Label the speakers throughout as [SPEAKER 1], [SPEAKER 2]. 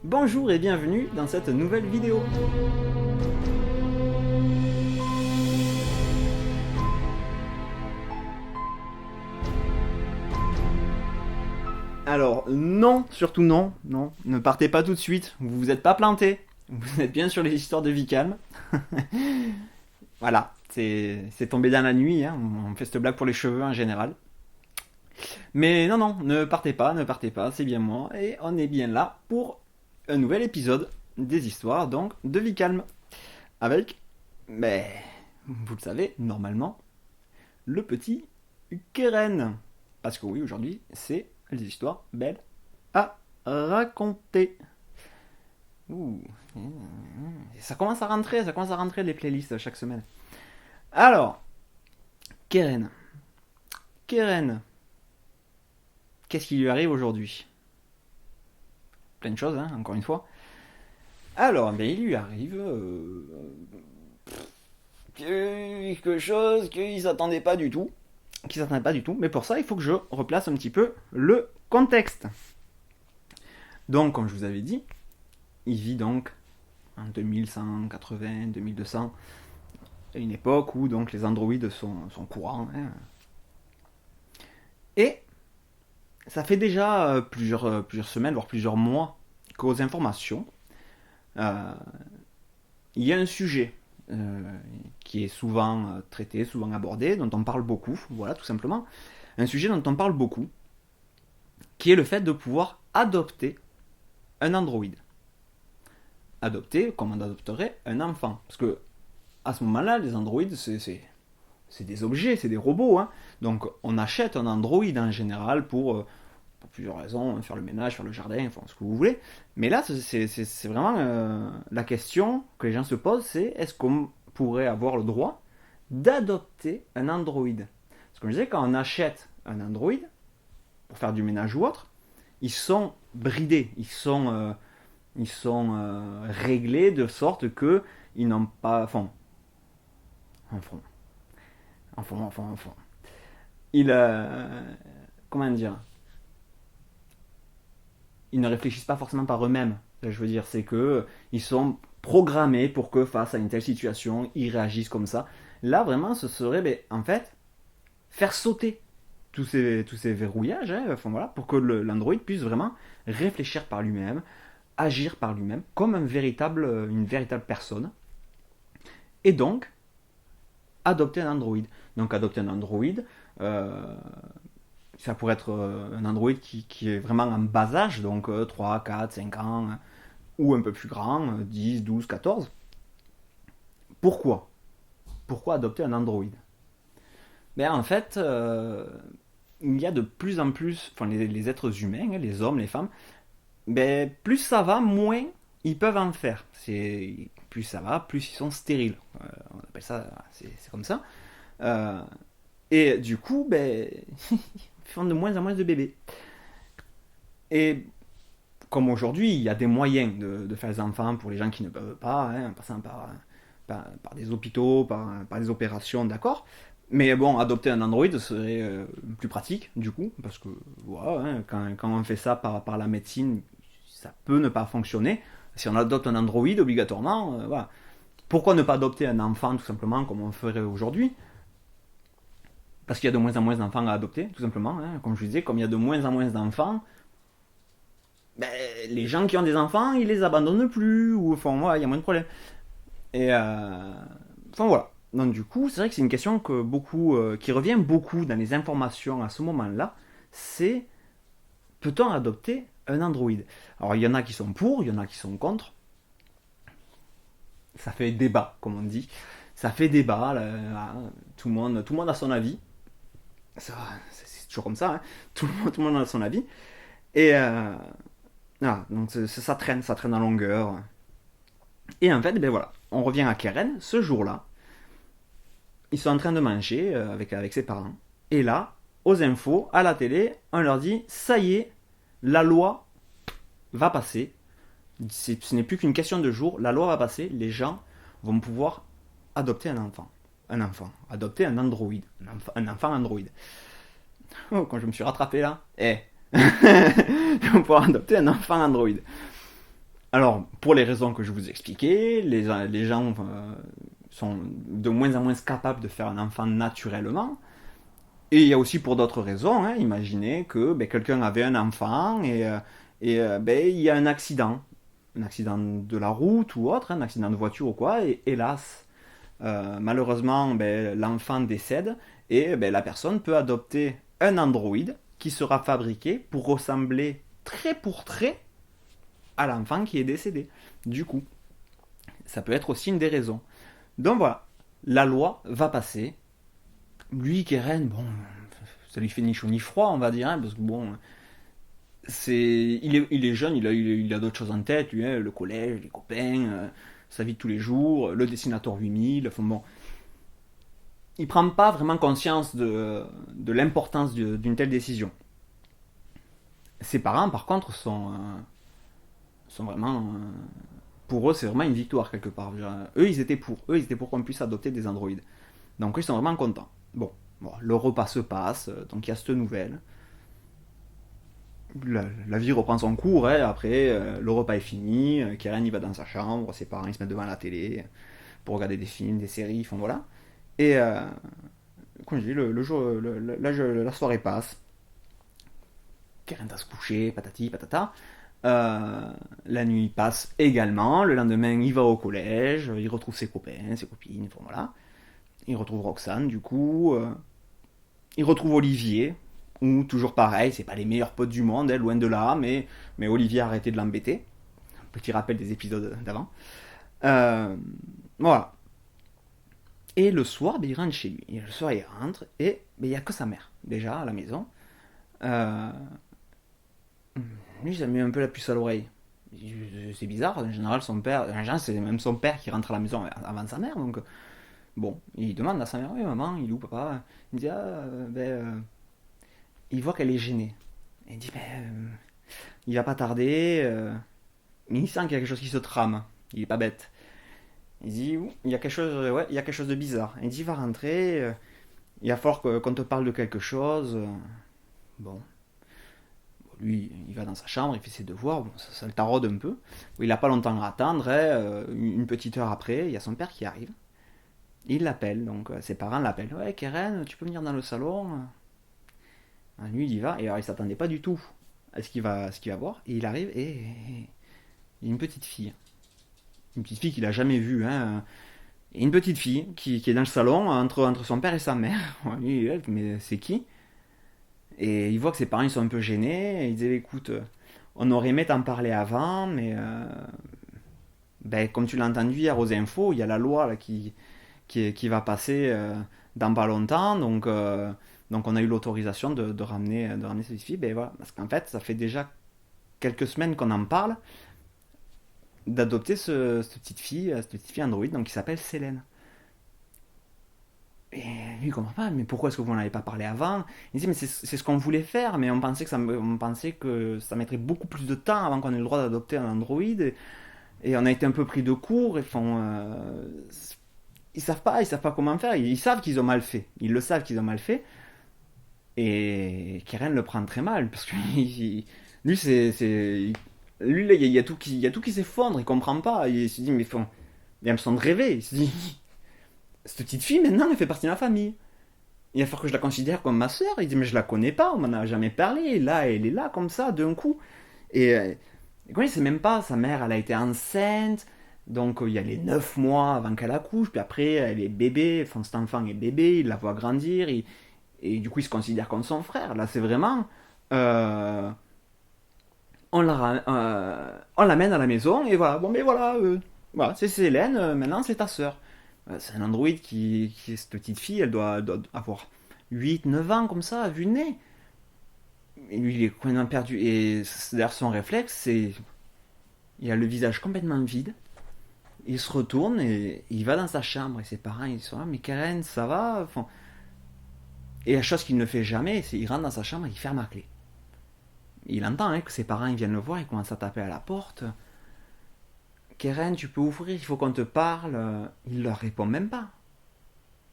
[SPEAKER 1] Bonjour et bienvenue dans cette nouvelle vidéo. Alors non, surtout non, ne partez pas tout de suite, vous vous êtes pas planté, vous êtes bien sur les histoires de vie calme. Voilà, c'est tombé dans la nuit, hein. On fait cette blague pour les cheveux en général. Mais non, ne partez pas, c'est bien moi, et on est bien là pour un nouvel épisode des histoires donc de vie calme. Avec, mais vous le savez, normalement, le petit Keren. Parce que oui, aujourd'hui, c'est les histoires belles à raconter. Ouh. Ça commence à rentrer les playlists chaque semaine. Alors, Keren. Keren. Qu'est-ce qui lui arrive aujourd'hui? Plein de choses, hein, encore une fois. Alors, mais il lui arrive quelque chose qu'il s'attendait pas du tout. Mais pour ça, il faut que je replace un petit peu le contexte. Donc, comme je vous avais dit, il vit donc en 2180, 2200, à une époque où donc les androïdes sont courants. Hein. Et ça fait déjà plusieurs semaines, voire plusieurs mois, qu'aux informations, il y a un sujet qui est souvent traité, souvent abordé, dont on parle beaucoup, voilà, tout simplement. Un sujet dont on parle beaucoup, qui est le fait de pouvoir adopter un androïde. Adopter comme on adopterait un enfant. Parce que, à ce moment-là, les androïdes, c'est des objets, c'est des robots. Hein. Donc, on achète un androïde en général pour plusieurs raisons, faire le ménage, faire le jardin, enfin, ce que vous voulez. Mais là, c'est vraiment la question que les gens se posent, c'est est-ce qu'on pourrait avoir le droit d'adopter un androïde? Parce que comme je disais, quand on achète un androïde, pour faire du ménage ou autre, ils sont bridés, ils sont réglés de sorte que ils n'ont pas... Enfin. Ils... comment dire? Ils ne réfléchissent pas forcément par eux-mêmes. Je veux dire, c'est que ils sont programmés pour que face à une telle situation, ils réagissent comme ça. Là, vraiment, ce serait, en fait, faire sauter tous ces verrouillages, hein, enfin, voilà, pour que l'Android puisse vraiment réfléchir par lui-même, agir par lui-même, comme une véritable personne. Et donc, adopter un Android. Donc, adopter un Android, ça pourrait être un Android qui est vraiment en bas âge, donc 3, 4, 5 ans, ou un peu plus grand, 10, 12, 14. Pourquoi adopter un Android? En fait, il y a de plus en plus, les êtres humains, les hommes, les femmes, plus ça va, moins ils peuvent en faire. Plus ça va, plus ils sont stériles. On appelle ça, c'est comme ça. Et du coup, ils font de moins en moins de bébés. Et comme aujourd'hui, il y a des moyens de faire des enfants pour les gens qui ne peuvent pas, hein, en passant par des hôpitaux, par des opérations, d'accord. Mais bon, adopter un Android serait plus pratique, du coup, parce que voilà, hein, quand on fait ça par la médecine, ça peut ne pas fonctionner. Si on adopte un Android, obligatoirement, voilà. Pourquoi ne pas adopter un enfant, tout simplement, comme on ferait aujourd'hui? Parce qu'il y a de moins en moins d'enfants à adopter, tout simplement. Hein. Comme je disais, comme il y a de moins en moins d'enfants, les gens qui ont des enfants, ils les abandonnent plus, ou enfin, voilà, il y a moins de problèmes. Et enfin voilà. Donc du coup, c'est vrai que c'est une question qui revient beaucoup dans les informations à ce moment-là. C'est peut-on adopter un Android? Alors il y en a qui sont pour, il y en a qui sont contre. Ça fait débat, comme on dit. Ça fait débat. Là, tout le monde a son avis. C'est toujours comme ça. Hein. Tout le monde a son avis. Et donc ça traîne en longueur. Et en fait, voilà, on revient à Keren. Ce jour-là, ils sont en train de manger avec ses parents. Et là, aux infos, à la télé, on leur dit ça y est, la loi va passer. Ce n'est plus qu'une question de jours. La loi va passer. Les gens vont pouvoir adopter un enfant. Adopter un androïde. Un enfant android. Oh, quand je me suis rattrapé là. Ils vont pouvoir adopter un enfant android. Alors, pour les raisons que je vous expliquais, les gens sont de moins en moins capables de faire un enfant naturellement. Et il y a aussi pour d'autres raisons. Hein. Imaginez que quelqu'un avait un enfant et il y a un accident de la route ou autre, hein, un accident de voiture ou quoi, et hélas, malheureusement, l'enfant décède et la personne peut adopter un androïde qui sera fabriqué pour ressembler trait pour trait à l'enfant qui est décédé. Du coup, ça peut être aussi une des raisons. Donc voilà, la loi va passer. Lui, Keren, bon, ça lui fait ni chaud ni froid, on va dire, hein, parce que bon, il est jeune, il a d'autres choses en tête, lui, hein, le collège, les copains, sa vie de tous les jours, le dessinateur 8000, enfin bon. Il prend pas vraiment conscience de l'importance d'une telle décision. Ses parents, par contre, sont vraiment. Pour eux, c'est vraiment une victoire quelque part. Eux, ils étaient pour. Eux, ils étaient pour qu'on puisse adopter des androïdes. Donc, ils sont vraiment contents. Bon, le repas se passe, donc il y a cette nouvelle. La vie reprend son cours, hein, après, le repas est fini, Keren il va dans sa chambre, ses parents ils se mettent devant la télé pour regarder des films, des séries, enfin voilà. Et comme je dis, le jour, la soirée passe, Keren va se coucher, patati patata. La nuit passe également, le lendemain il va au collège, il retrouve ses copains, ses copines, enfin voilà. Il retrouve Roxane du coup, il retrouve Olivier, ou toujours pareil, c'est pas les meilleurs potes du monde, hein, loin de là, mais Olivier a arrêté de l'embêter. Petit rappel des épisodes d'avant. Euh, voilà. Et le soir, il rentre chez lui. Et le soir, il rentre et il n'y a que sa mère, déjà, à la maison. Euh, Lui, ça met un peu la puce à l'oreille. C'est bizarre, en général, c'est même son père qui rentre à la maison avant sa mère. Donc, bon, il demande à sa mère, oui, maman, il est où, papa? Il dit, il voit qu'elle est gênée. Il dit, il va pas tarder. Mais il sent qu'il y a quelque chose qui se trame. Il est pas bête. Il dit, il y a quelque chose, ouais, il y a quelque chose de bizarre. Il dit, va rentrer. Il va falloir qu'on te parle de quelque chose. Bon. Lui, il va dans sa chambre, il fait ses devoirs. Bon, ça le taraude un peu. Il n'a pas longtemps à attendre. Hein. Une petite heure après, il y a son père qui arrive. Il l'appelle, donc ses parents l'appellent. Ouais, Keren, tu peux venir dans le salon. Lui, il y va. Et alors, il s'attendait pas du tout à ce qu'il va voir. Et il arrive et il y a une petite fille. Une petite fille qu'il a jamais vue. Hein. Et une petite fille qui est dans le salon entre son père et sa mère. Lui, mais c'est qui? Et il voit que ses parents ils sont un peu gênés. Et il dit écoute, on aurait aimé t'en parler avant, mais comme tu l'as entendu hier aux infos, il y a la loi là, qui va passer dans pas longtemps. Donc on a eu l'autorisation de ramener cette fille. Voilà. Parce qu'en fait, ça fait déjà quelques semaines qu'on en parle d'adopter cette petite fille Android donc qui s'appelle Célène. Et lui il comprend pas, mais pourquoi est-ce que vous n'en avez pas parlé avant? Il dit mais c'est ce qu'on voulait faire, mais on pensait que ça mettrait beaucoup plus de temps avant qu'on ait le droit d'adopter un Android, et on a été un peu pris de court, ils savent pas comment faire, ils savent qu'ils ont mal fait, ils le savent qu'ils ont mal fait, et Keren le prend très mal, parce que lui lui là, il y a tout qui s'effondre, il comprend pas, il se dit mais il a l'impression de rêver, il se dit cette petite fille maintenant elle fait partie de ma famille. Il va falloir que je la considère comme ma soeur. Il dit mais je la connais pas, on m'en a jamais parlé. Et là elle est là comme ça d'un coup. Et quand il sait même pas, sa mère elle a été enceinte. Donc il y a les 9 mois avant qu'elle accouche. Puis après elle est bébé, enfin cet enfant est bébé, il la voit grandir. Et du coup il se considère comme son frère. Là c'est vraiment... euh, on l'amène à la maison et voilà. Bon mais voilà, voilà c'est Hélène, maintenant c'est ta soeur. C'est un androïde qui est cette petite fille, elle doit avoir 8 9 ans comme ça, vu le nez. Et lui, il est complètement perdu. Et d'ailleurs, son réflexe, c'est. Il a le visage complètement vide. Il se retourne et il va dans sa chambre. Et ses parents, ils sont là, mais Karen, ça va enfin, et la chose qu'il ne fait jamais, c'est qu'il rentre dans sa chambre et il ferme la clé. Il entend hein, que ses parents ils viennent le voir, ils commencent à taper à la porte. Keren, tu peux ouvrir, il faut qu'on te parle. Il leur répond même pas.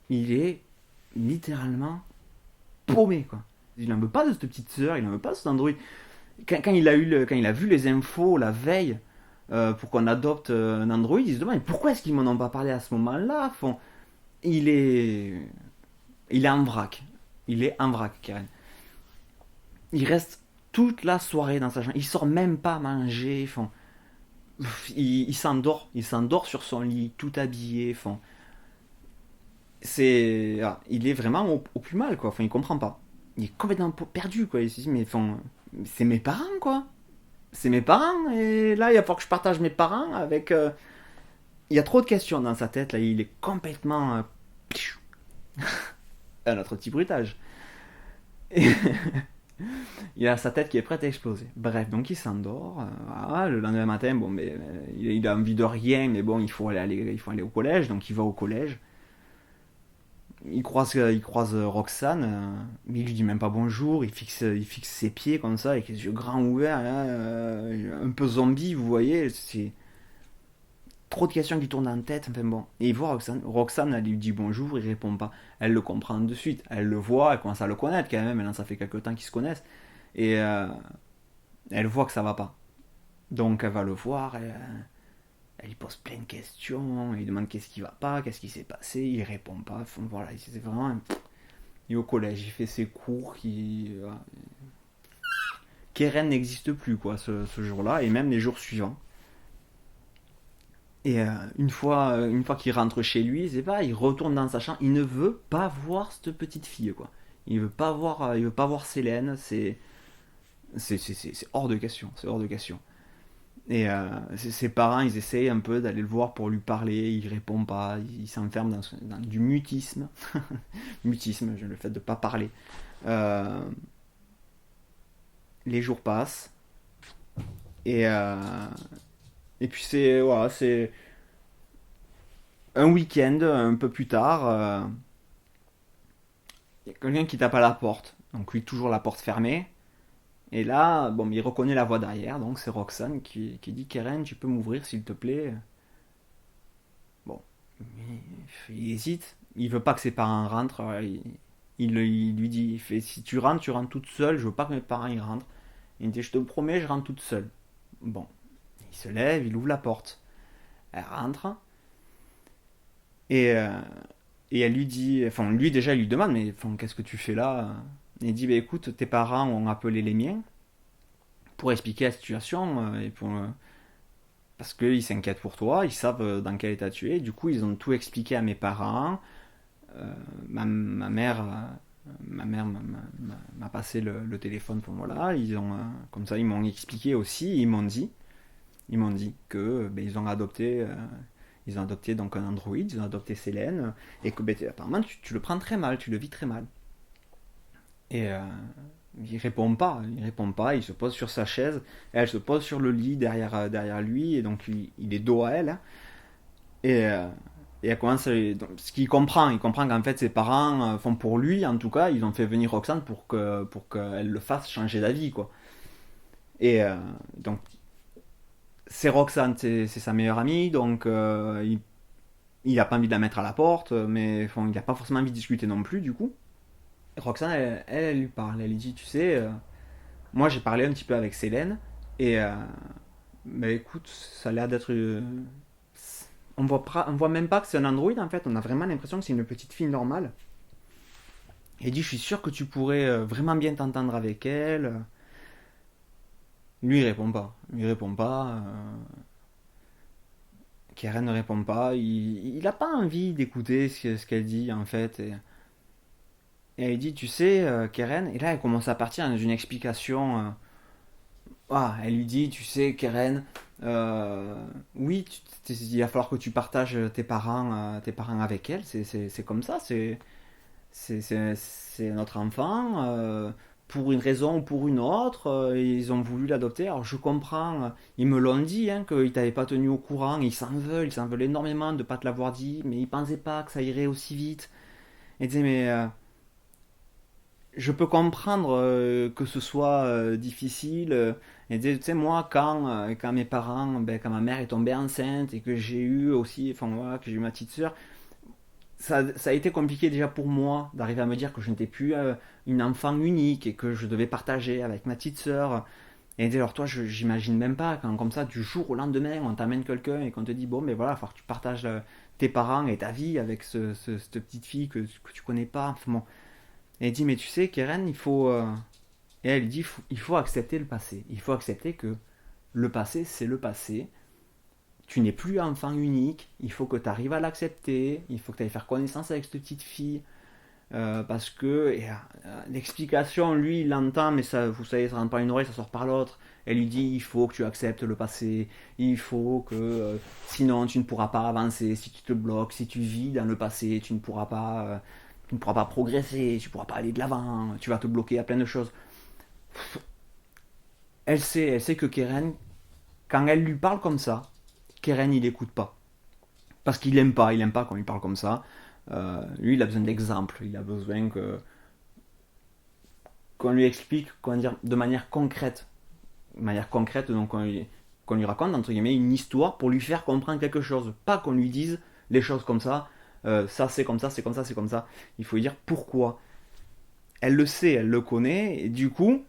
[SPEAKER 1] Il est littéralement paumé, quoi. Il n'en veut pas de cette petite sœur, il n'en veut pas de cet android. Quand il a vu les infos la veille pour qu'on adopte un Android, ils se demandent pourquoi est-ce qu'ils m'en ont pas parlé à ce moment-là. Il est, il est en vrac. Il est en vrac, Karen. Il reste toute la soirée dans sa chambre. Il sort même pas manger. Il s'endort sur son lit, tout habillé. Il est vraiment au plus mal, quoi. Il comprend pas. Il est complètement perdu, quoi. Il se dit, mais c'est mes parents, quoi. C'est mes parents, et là, il va falloir que je partage mes parents avec. Il y a trop de questions dans sa tête, là. Il est complètement. À notre petit bruitage. Et il a sa tête qui est prête à exploser. Bref, donc il s'endort. Voilà, le lendemain matin, bon, mais il a envie de rien, mais bon, il faut aller au collège, donc il va au collège. Il croise Roxane, mais il lui dit même pas bonjour, il fixe ses pieds comme ça, avec les yeux grands ouverts, hein, un peu zombie, vous voyez, c'est trop de questions qui tournent en tête, enfin bon. Et il voit Roxane, elle lui dit bonjour, il répond pas. Elle le comprend de suite, elle le voit, elle commence à le connaître quand même, maintenant ça fait quelques temps qu'ils se connaissent, et elle voit que ça va pas. Donc elle va le voir, elle lui pose plein de questions, elle lui demande qu'est-ce qui va pas, qu'est-ce qui s'est passé, il répond pas, enfin, voilà, c'est vraiment il est au collège, il fait ses cours, Keren n'existe plus quoi ce jour-là et même les jours suivants. Et une fois qu'il rentre chez lui, c'est pas, il retourne dans sa chambre, il ne veut pas voir cette petite fille quoi. Il veut pas voir Célène, c'est hors de question, c'est hors de question. Et ses parents, ils essayent un peu d'aller le voir pour lui parler, il répond pas, il s'enferme dans du mutisme. Mutisme, le fait de pas parler. Euh, les jours passent, et, euh, et puis c'est un week-end, un peu plus tard, il y a quelqu'un qui tape à la porte. Donc lui, toujours la porte fermée. Et là, bon, il reconnaît la voix derrière, donc c'est Roxane qui dit Keren, tu peux m'ouvrir s'il te plaît. Bon, il hésite, il veut pas que ses parents rentrent. Il lui dit, il fait, si tu rentres toute seule, je veux pas que mes parents y rentrent. Il dit, je te promets, je rentre toute seule. Bon, il se lève, il ouvre la porte. Elle rentre, et, euh, et elle lui dit, enfin lui déjà, il lui demande, mais enfin, qu'est-ce que tu fais là? Et il dit, bah, écoute, tes parents ont appelé les miens pour expliquer la situation, parce qu'ils s'inquiètent pour toi, ils savent dans quel état tu es. Du coup, ils ont tout expliqué à mes parents. Ma mère m'a passé le téléphone pour moi là. Comme ça, ils m'ont expliqué aussi. Ils m'ont dit que ben, ils ont adopté donc un Android, ils ont adopté Célène, et que ben, apparemment tu le prends très mal, tu le vis très mal. Et il répond pas, il se pose sur sa chaise, elle se pose sur le lit derrière lui, et donc il est dos à elle, hein. Et, elle commence donc, ce qu'il comprend, il comprend qu'en fait ses parents font pour lui, en tout cas, ils ont fait venir Roxane pour qu'elle le fasse changer d'avis, quoi. Et donc, c'est Roxane, c'est sa meilleure amie, donc il a pas envie de la mettre à la porte, mais bon, il a pas forcément envie de discuter non plus, du coup. Roxane, elle lui parle, elle lui dit, tu sais, moi j'ai parlé un petit peu avec Célène, et bah écoute, ça a l'air d'être on voit même pas que c'est un android en fait, on a vraiment l'impression que c'est une petite fille normale. Et il dit, je suis sûr que tu pourrais vraiment bien t'entendre avec elle. Lui, il répond pas. Lui, il répond pas. Karen ne répond pas. Il a pas envie d'écouter ce qu'elle dit en fait. Et elle dit, tu sais, Karen. Et là, elle commence à partir dans une explication. Elle lui dit, tu sais, Karen, oui, il va falloir que tu partages tes parents avec elle. C'est comme ça. C'est notre enfant. Pour une raison ou pour une autre, ils ont voulu l'adopter. Alors je comprends, ils me l'ont dit, hein, qu'ils t'avaient pas tenu au courant, ils s'en veulent énormément de ne pas te l'avoir dit, mais ils pensaient pas que ça irait aussi vite. Et disaient, mais je peux comprendre que ce soit difficile. Et tu sais, moi, quand mes parents, ben, quand ma mère est tombée enceinte et que j'ai eu aussi, enfin voilà, que j'ai eu ma petite sœur, ça a été compliqué déjà pour moi d'arriver à me dire que je n'étais plus une enfant unique et que je devais partager avec ma petite sœur. Et elle dit, alors toi, j'imagine même pas quand comme ça, du jour au lendemain, on t'amène quelqu'un et qu'on te dit, bon, mais voilà, il va falloir que tu partages tes parents et ta vie avec cette petite fille que tu connais pas. Enfin, bon. Et elle dit, mais tu sais, Keren, il faut... Et elle dit, il faut accepter le passé. Il faut accepter que le passé, c'est le passé. Tu n'es plus enfant unique. Il faut que tu arrives à l'accepter. Il faut que tu ailles faire connaissance avec cette petite fille. Parce que l'explication, lui, il l'entend, mais ça, vous savez, ça rentre par une oreille, ça sort par l'autre. Elle lui dit, il faut que tu acceptes le passé, il faut que... sinon, tu ne pourras pas avancer, si tu te bloques, si tu vis dans le passé, tu ne pourras pas progresser, tu ne pourras pas aller de l'avant, tu vas te bloquer à plein de choses. Elle sait que Keren, quand elle lui parle comme ça, Keren, il écoute pas. Parce il aime pas quand il parle comme ça. Lui, il a besoin d'exemples, il a besoin qu'on lui explique, comment dire, de manière concrète, donc qu'on lui raconte entre guillemets une histoire pour lui faire comprendre quelque chose, pas qu'on lui dise les choses comme ça, ça c'est comme ça, c'est comme ça, c'est comme ça. Il faut lui dire pourquoi. Elle le sait, elle le connaît, et du coup,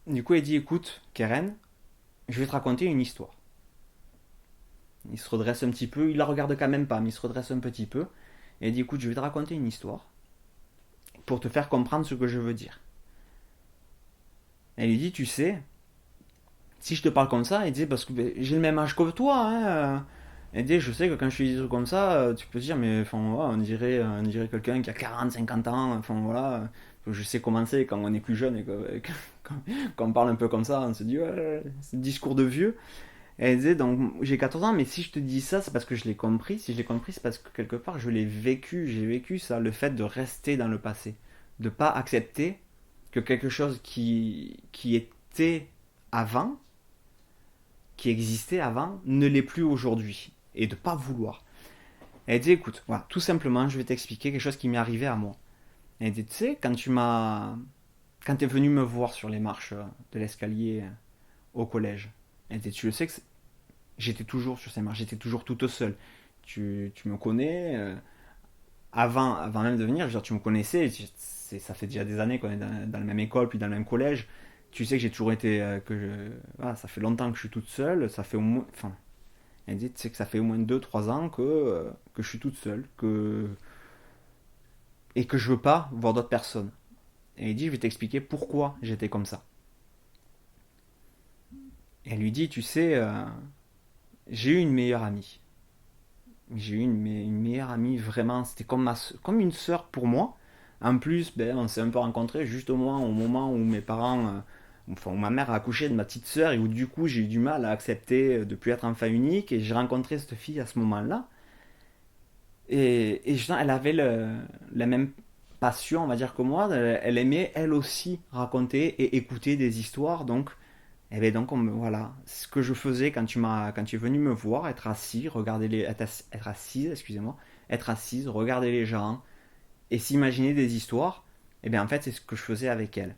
[SPEAKER 1] elle dit écoute, Keren, je vais te raconter une histoire. Il se redresse un petit peu, il la regarde quand même pas, mais il se redresse un petit peu, et elle dit écoute, je vais te raconter une histoire pour te faire comprendre ce que je veux dire. Elle lui dit tu sais, si je te parle comme ça, elle dit parce que ben, j'ai le même âge que toi, hein. Elle dit je sais que quand je te dis des trucs comme ça, tu peux te dire mais enfin voilà, on dirait quelqu'un qui a 40, 50 ans, enfin voilà. Je sais comment c'est quand on est plus jeune et quand on parle un peu comme ça, on se dit ouais, c'est un discours de vieux. Et elle disait donc j'ai 14 ans, mais si je te dis ça, c'est parce que je l'ai compris. Si je l'ai compris, c'est parce que quelque part je l'ai vécu. J'ai vécu ça, le fait de rester dans le passé, de pas accepter que quelque chose qui était avant, qui existait avant, ne l'est plus aujourd'hui. Et de pas vouloir. Elle dit écoute, voilà, tout simplement, je vais t'expliquer quelque chose qui m'est arrivé à moi. Elle dit tu sais, quand t'es venu me voir sur les marches de l'escalier au collège, elle dit tu le sais que j'étais toujours sur ces marches, j'étais toujours toute seule. Tu me connais, avant même de venir, je veux dire, tu me connaissais, ça fait déjà des années qu'on est dans la même école, puis dans le même collège. Tu sais que j'ai toujours été. Voilà, ça fait longtemps que je suis toute seule, ça fait au moins. Enfin, elle dit, tu sais que ça fait au moins 2 3 ans que je suis toute seule, et que je veux pas voir d'autres personnes. Et elle dit, je vais t'expliquer pourquoi j'étais comme ça. Et elle lui dit, tu sais, j'ai eu une meilleure amie. J'ai eu une meilleure amie, vraiment, c'était comme une sœur pour moi. En plus, ben, on s'est un peu rencontrés juste au moment où mes parents, enfin, où ma mère a accouché de ma petite sœur et où du coup j'ai eu du mal à accepter de plus être enfant unique. Et j'ai rencontré cette fille à ce moment-là. Et justement, elle avait la même passion, on va dire, que moi. Elle aimait elle aussi raconter et écouter des histoires. Donc, et bien donc, voilà, ce que je faisais quand tu es venu me voir, être assis, regarder être assise, excusez-moi, être assise, regarder les gens et s'imaginer des histoires, et bien en fait, c'est ce que je faisais avec elle.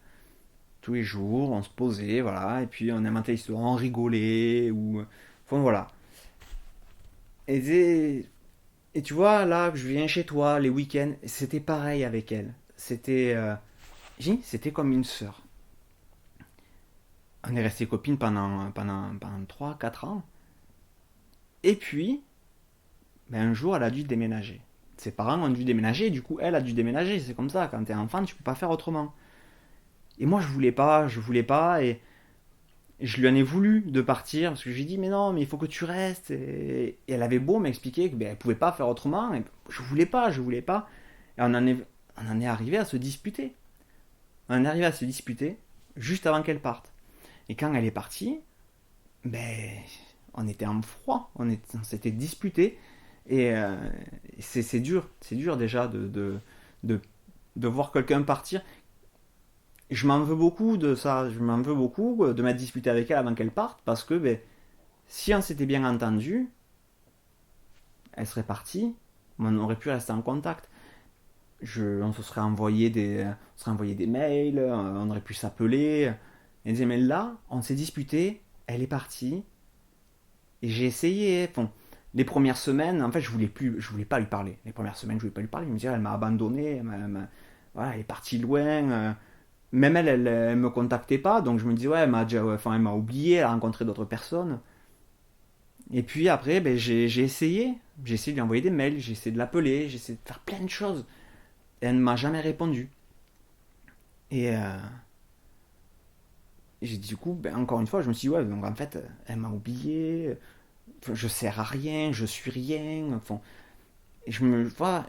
[SPEAKER 1] Tous les jours, on se posait, voilà, et puis on inventait l'histoire, on rigolait, ou. Enfin voilà. Et, et tu vois, là, je viens chez toi, les week-ends, c'était pareil avec elle. C'était comme une sœur. On est resté copines pendant 3 4 ans. Et puis, ben, un jour, elle a dû déménager. Ses parents ont dû déménager, et du coup, elle a dû déménager. C'est comme ça, quand t'es enfant, tu peux pas faire autrement. Et moi, je voulais pas, et je lui en ai voulu de partir, parce que je lui ai dit, mais non, mais il faut que tu restes. Et elle avait beau m'expliquer que ben, elle pouvait pas faire autrement, et je voulais pas, je voulais pas. Et on en est arrivé à se disputer. On en est arrivé à se disputer juste avant qu'elle parte. Et quand elle est partie, ben, on était en froid, on s'était disputé. Et c'est dur déjà de, de voir quelqu'un partir. Je m'en veux beaucoup de ça, je m'en veux beaucoup de m'être disputé avec elle avant qu'elle parte, parce que ben, si on s'était bien entendu, elle serait partie, on aurait pu rester en contact. On se on serait envoyé des mails, on aurait pu s'appeler. Elle disait, mais là, on s'est disputé, elle est partie, et j'ai essayé. Bon, les premières semaines, en fait, je voulais pas lui parler. Les premières semaines, je voulais pas lui parler. Je me disais, elle m'a abandonné, voilà, elle est partie loin. Même elle me contactait pas, donc je me dis, ouais, elle m'a oublié, elle a rencontré d'autres personnes. Et puis après, ben, j'ai essayé de lui envoyer des mails, j'ai essayé de l'appeler, j'ai essayé de faire plein de choses. Et elle ne m'a jamais répondu. Et j'ai dit, du coup, ben, encore une fois, je me suis dit, ouais, donc en fait, elle m'a oublié, enfin, je sers à rien, je suis rien. Enfin, et voilà,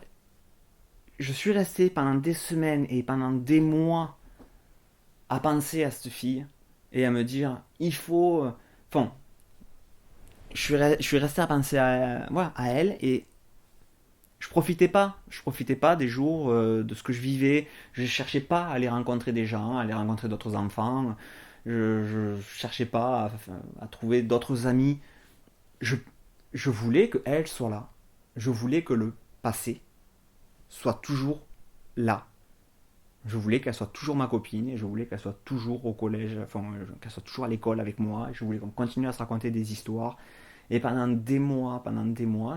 [SPEAKER 1] je suis resté pendant des semaines et pendant des mois à penser à cette fille et à me dire, il faut. Enfin, je suis resté à penser voilà, à elle et je profitais pas des jours de ce que je vivais. Je cherchais pas à aller rencontrer des gens, à aller rencontrer d'autres enfants. Je cherchais pas à trouver d'autres amis. Je, je voulais qu'elle soit là. Je voulais que le passé soit toujours là. Je voulais qu'elle soit toujours ma copine et je voulais qu'elle soit toujours au collège, enfin, qu'elle soit toujours à l'école avec moi. Je voulais qu'on continue à se raconter des histoires. Et pendant des mois,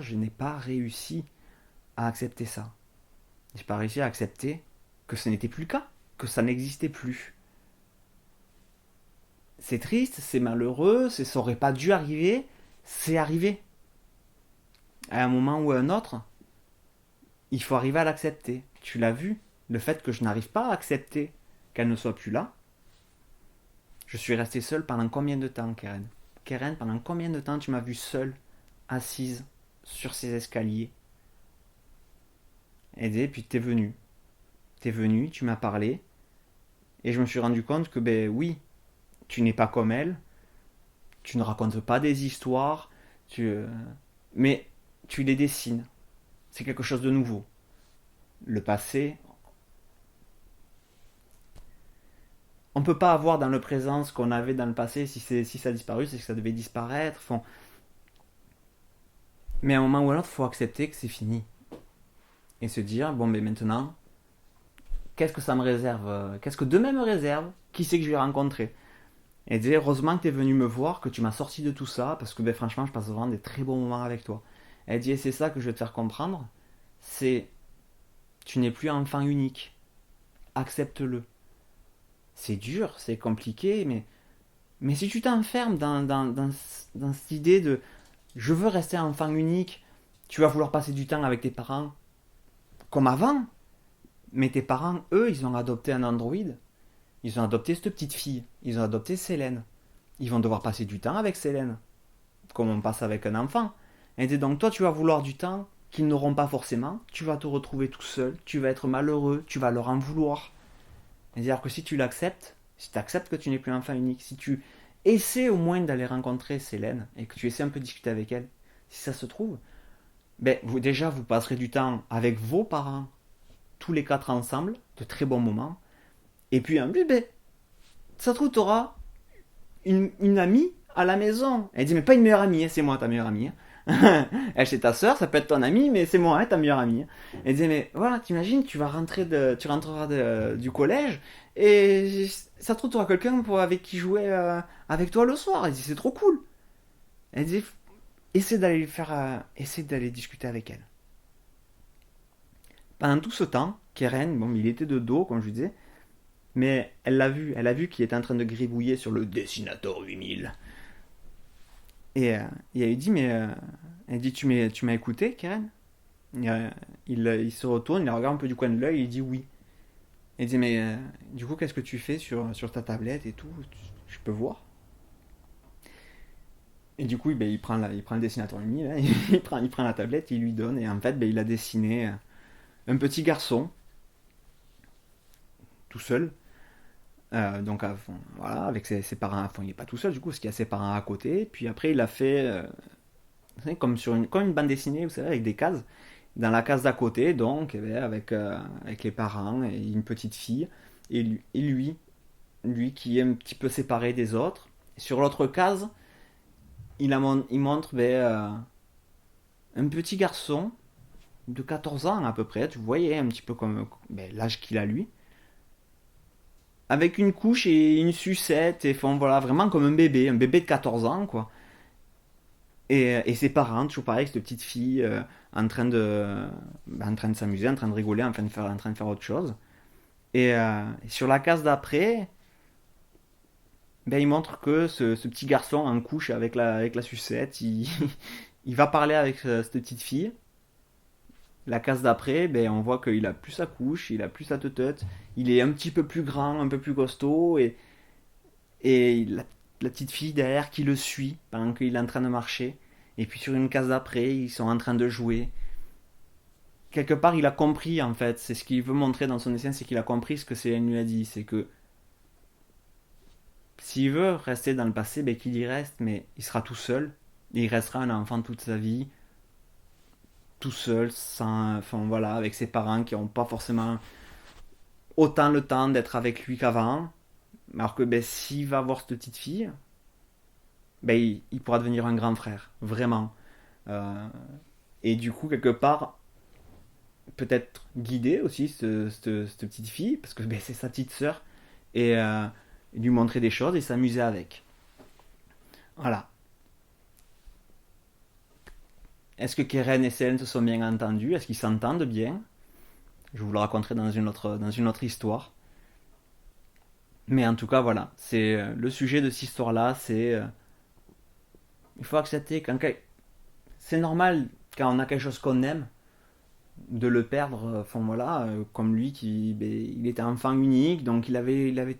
[SPEAKER 1] je n'ai pas réussi à accepter ça. J'ai pas réussi à accepter que ce n'était plus le cas, que ça n'existait plus. C'est triste, c'est malheureux, ça aurait pas dû arriver, c'est arrivé. À un moment ou à un autre, il faut arriver à l'accepter. Tu l'as vu, le fait que je n'arrive pas à accepter qu'elle ne soit plus là. Je suis resté seul pendant combien de temps, Keren? Keren, pendant combien de temps tu m'as vu seule, assise sur ces escaliers? Et puis t'es venu. T'es venu, tu m'as parlé, et je me suis rendu compte que, ben oui, tu n'es pas comme elle, tu ne racontes pas des histoires, mais tu les dessines. C'est quelque chose de nouveau. Le passé, on ne peut pas avoir dans le présent ce qu'on avait dans le passé. Si ça a disparu, c'est que ça devait disparaître. Enfin, mais à un moment ou à l'autre, il faut accepter que c'est fini. Et se dire, bon, mais maintenant, qu'est-ce que ça me réserve? Qu'est-ce que demain me réserve? Qui c'est que je vais rencontrer? Et dire, heureusement que tu es venu me voir, que tu m'as sorti de tout ça, parce que ben, franchement, je passe vraiment des très bons moments avec toi. Elle dit, et c'est ça que je vais te faire comprendre, c'est, tu n'es plus un enfant unique. Accepte-le. C'est dur, c'est compliqué, mais si tu t'enfermes dans cette idée de je veux rester un enfant unique, tu vas vouloir passer du temps avec tes parents comme avant, mais tes parents, eux, ils ont adopté un androïde, ils ont adopté cette petite fille, ils ont adopté Célène. Ils vont devoir passer du temps avec Célène, comme on passe avec un enfant. Et donc toi, tu vas vouloir du temps qu'ils n'auront pas forcément, tu vas te retrouver tout seul, tu vas être malheureux, tu vas leur en vouloir. C'est-à-dire que si tu l'acceptes, si tu acceptes que tu n'es plus un enfant unique, si tu essaies au moins d'aller rencontrer Célène et que tu essaies un peu de discuter avec elle, si ça se trouve, ben, déjà vous passerez du temps avec vos parents, tous les quatre ensemble, de très bons moments. Et puis en plus, ben, ça se trouve, tu auras une amie à la maison. Elle dit, mais pas une meilleure amie, hein, c'est moi ta meilleure amie. Elle, c'est ta soeur, ça peut être ton amie, mais c'est moi, hein, ta meilleure amie. Elle disait, mais voilà, t'imagines, tu rentreras du collège et ça se trouve, tu auras quelqu'un avec qui jouer avec toi le soir. Elle dit, c'est trop cool. Elle dit, essaie d'aller discuter avec elle. Pendant tout ce temps, Keren, bon, il était de dos, comme je vous disais, mais elle a vu qu'il était en train de gribouiller sur le Dessinator 8000. Et elle dit, elle dit, tu m'as écouté, Karen? Il se retourne, il la regarde un peu du coin de l'œil, il dit oui. Elle dit, mais du coup, qu'est-ce que tu fais sur ta tablette et tout? Je peux voir. Et du coup, ben, il prend le dessinateur lui, là, il prend la tablette, il lui donne, et en fait, ben, il a dessiné un petit garçon, tout seul. Donc, voilà, avec ses parents. Enfin, il n'est pas tout seul, du coup, parce qu'il y a ses parents à côté. Puis après, il a fait comme une bande dessinée, vous savez, avec des cases. Dans la case d'à côté, donc, eh bien, avec les parents et une petite fille, lui qui est un petit peu séparé des autres. Sur l'autre case, il montre ben, un petit garçon de 14 ans à peu près, tu voyais un petit peu comme ben, l'âge qu'il a lui, avec une couche et une sucette, et font voilà, vraiment comme un bébé de 14 ans, quoi. Et ses parents, toujours pareil, avec cette petite fille en train de s'amuser, en train de rigoler, en train de faire autre chose. Et sur la case d'après, ben, il montre que ce petit garçon en couche avec la sucette, il va parler avec cette petite fille. La case d'après, ben, on voit qu'il a plus sa couche, il a plus sa teute, il est un petit peu plus grand, un peu plus costaud, et la petite fille derrière qui le suit pendant qu'il est en train de marcher. Et puis sur une case d'après, ils sont en train de jouer. Quelque part, il a compris en fait, c'est ce qu'il veut montrer dans son dessin, c'est qu'il a compris ce que Céline lui a dit, c'est que s'il veut rester dans le passé, ben, qu'il y reste, mais il sera tout seul, et il restera un enfant toute sa vie, tout seul, sans, enfin voilà, avec ses parents qui n'ont pas forcément autant le temps d'être avec lui qu'avant. Alors que ben, s'il va voir cette petite fille, ben, il pourra devenir un grand frère, vraiment. Euh, et du coup, quelque part, peut-être guider aussi cette petite fille, parce que ben, c'est sa petite sœur, et lui montrer des choses et s'amuser avec. Voilà. Est-ce que Keren et Célène se sont bien entendus? Est-ce qu'ils s'entendent bien? Je vous le raconterai dans une autre histoire. Mais en tout cas, voilà. C'est le sujet de cette histoire-là. Il faut accepter c'est normal quand on a quelque chose qu'on aime de le perdre. Enfin voilà, comme lui qui, ben, il était enfant unique, donc il avait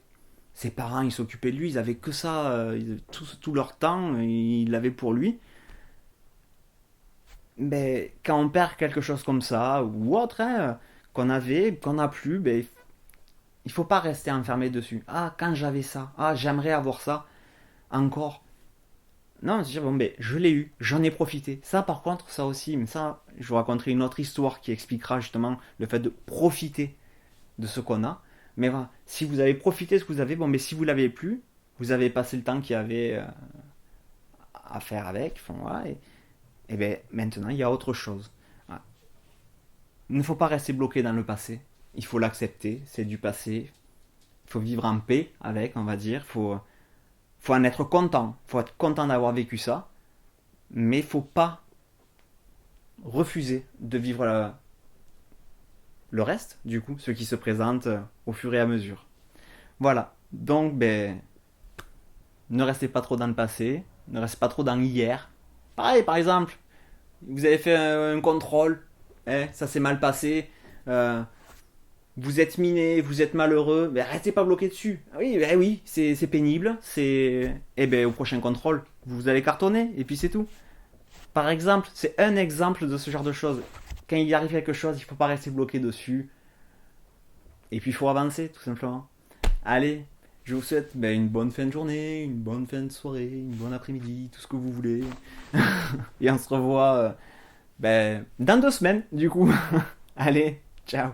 [SPEAKER 1] ses parents, ils s'occupaient de lui, ils avaient que ça, ils avaient tout leur temps, ils l'avaient pour lui. Ben, quand on perd quelque chose comme ça ou autre, hein, qu'on avait, qu'on n'a plus, ben, il faut pas rester enfermé dessus. Ah, quand j'avais ça, ah, j'aimerais avoir ça encore. Non, c'est dire, bon, ben, je l'ai eu, j'en ai profité. Ça, par contre, ça aussi, mais ça, je vous raconterai une autre histoire qui expliquera justement le fait de profiter de ce qu'on a. Mais voilà, si vous avez profité de ce que vous avez, bon, mais si vous l'avez plus, vous avez passé le temps qu'il y avait à faire avec. Enfin, voilà, et ben, maintenant, il y a autre chose. Voilà. Il ne faut pas rester bloqué dans le passé. Il faut l'accepter, c'est du passé. Il faut vivre en paix avec, on va dire. Faut en être content. Il faut être content d'avoir vécu ça. Mais il ne faut pas refuser de vivre le reste, du coup, ce qui se présente au fur et à mesure. Voilà. Donc, ben, ne restez pas trop dans le passé. Ne restez pas trop dans hier. Pareil, par exemple, vous avez fait un contrôle. Ça s'est mal passé. Euh, vous êtes miné, vous êtes malheureux, ben restez pas bloqué dessus. Ah oui, ben oui, c'est pénible, c'est... Et ben au prochain contrôle, vous allez cartonner, et puis c'est tout. Par exemple, c'est un exemple de ce genre de choses. Quand il arrive quelque chose, il faut pas rester bloqué dessus, et puis il faut avancer, tout simplement. Allez, je vous souhaite ben, une bonne fin de journée, une bonne fin de soirée, une bonne après-midi, tout ce que vous voulez. Et on se revoit ben, dans 2 semaines, du coup. Allez, ciao.